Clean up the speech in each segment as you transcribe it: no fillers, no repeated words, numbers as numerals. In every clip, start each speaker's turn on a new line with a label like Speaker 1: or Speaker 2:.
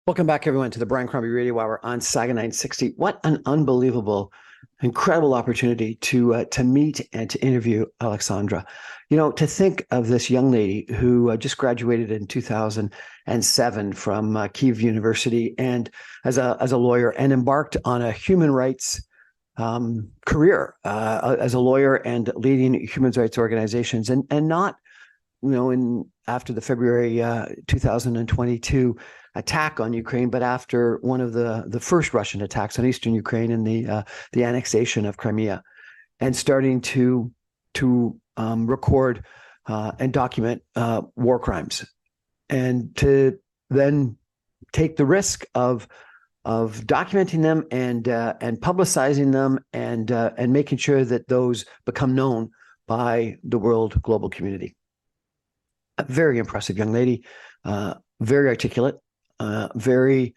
Speaker 1: Welcome back, everyone, to the Brian Crombie Radio Hour on Saga 960. What an unbelievable, incredible opportunity to meet and to interview Alexandra. You know, to think of this young lady who just graduated in 2007 from Kyiv University and as a lawyer and embarked on a human rights career as a lawyer and leading human rights organizations and not, in after the February 2022 attack on Ukraine, but after one of the first Russian attacks on eastern Ukraine and the annexation of Crimea, and starting to record and document war crimes, and to then take the risk of documenting them and publicizing them and making sure that those become known by the world global community. A very impressive young lady, very articulate, very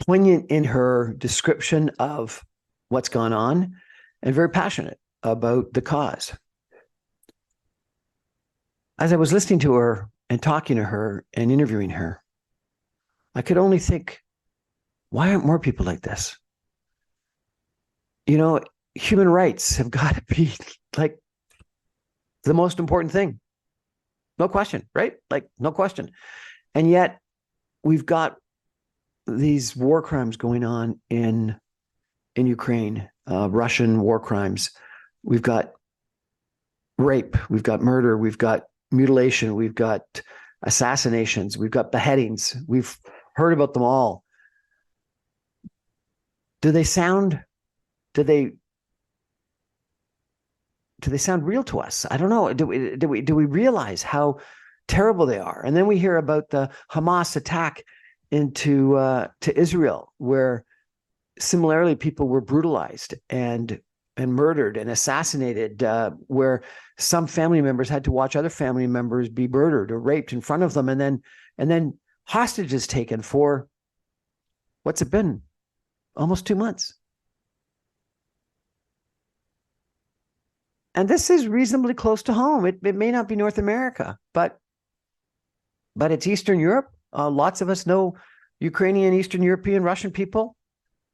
Speaker 1: poignant in her description of what's gone on, and very passionate about the cause. As I was listening to her and talking to her and interviewing her, I could only think, why aren't more people like this? You know, human rights have got to be like the most important thing. No question, right? Like, no question. And yet we've got these war crimes going on in Ukraine, Russian war crimes. We've got rape, we've got murder, we've got mutilation, we've got assassinations, we've got beheadings. We've heard about them all. Do they sound real to us? I don't know. Do we realize how terrible they are? And then we hear about the Hamas attack into to Israel, where similarly people were brutalized and murdered and assassinated, where some family members had to watch other family members be murdered or raped in front of them, and then hostages taken for what's it been? Almost 2 months. And this is reasonably close to home. It may not be North America, but it's Eastern Europe. Lots of us know Ukrainian, Eastern European, Russian people.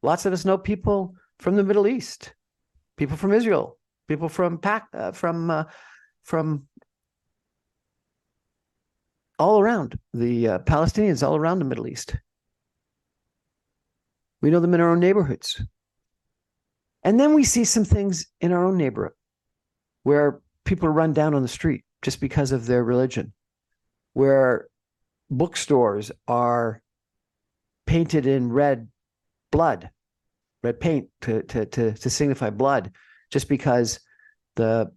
Speaker 1: Lots of us know people from the Middle East, people from Israel, people from all around, the Palestinians all around the Middle East. We know them in our own neighborhoods. And then we see some things in our own neighborhood where people are run down on the street just because of their religion, where bookstores are painted in red paint to signify blood, just because the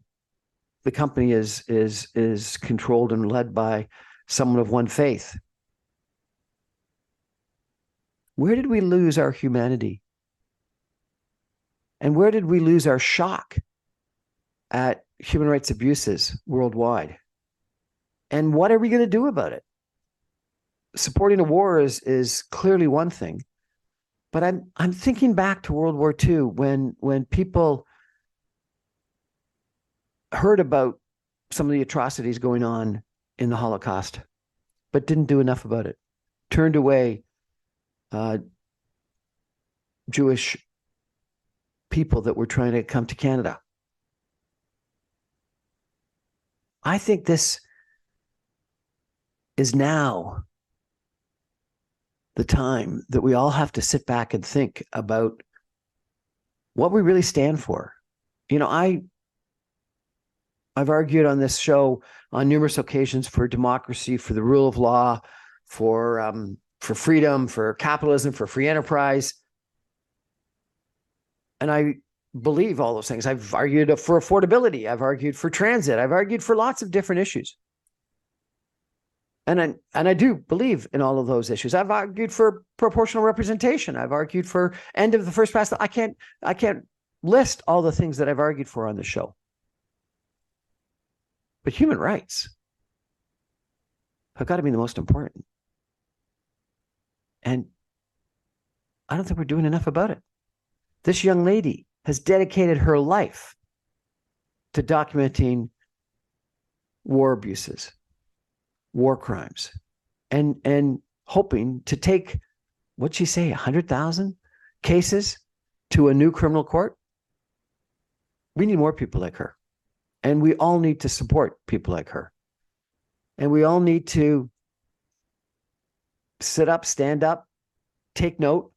Speaker 1: company is controlled and led by someone of one faith. Where did we lose our humanity? And where did we lose our shock at human rights abuses worldwide? And what are we going to do about it? Supporting a war is clearly one thing, but I'm thinking back to World War II when people heard about some of the atrocities going on in the Holocaust, but didn't do enough about it. Turned away Jewish people that were trying to come to Canada. I think this is now the time that we all have to sit back and think about what we really stand for. You know, I've argued on this show on numerous occasions for democracy, for the rule of law, for freedom, for capitalism, for free enterprise. And I believe all those things. I've argued for affordability. I've argued for transit. I've argued for lots of different issues. And I do believe in all of those issues. I've argued for proportional representation. I've argued for end of the first past. I can't list all the things that I've argued for on the show. But human rights have got to be the most important. And I don't think we're doing enough about it. This young lady has dedicated her life to documenting war abuses, war crimes, and hoping to take what'd she say, 100,000 cases to a new criminal court? We need more people like her. And we all need to support people like her. And we all need to sit up, stand up, take note,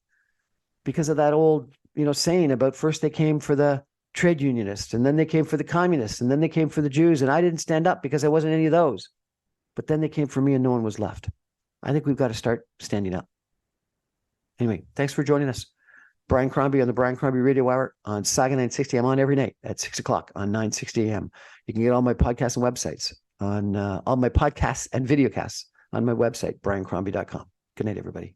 Speaker 1: because of that old, saying about first they came for the trade unionists, and then they came for the communists, and then they came for the Jews. And I didn't stand up because I wasn't any of those. But then they came for me and no one was left. I think we've got to start standing up. Anyway, thanks for joining us. Brian Crombie on the Brian Crombie Radio Hour on Saga 960. I'm on every night at 6 o'clock on 960 a.m. You can get all my podcasts and websites on all my podcasts and videocasts on my website, briancrombie.com. Good night, everybody.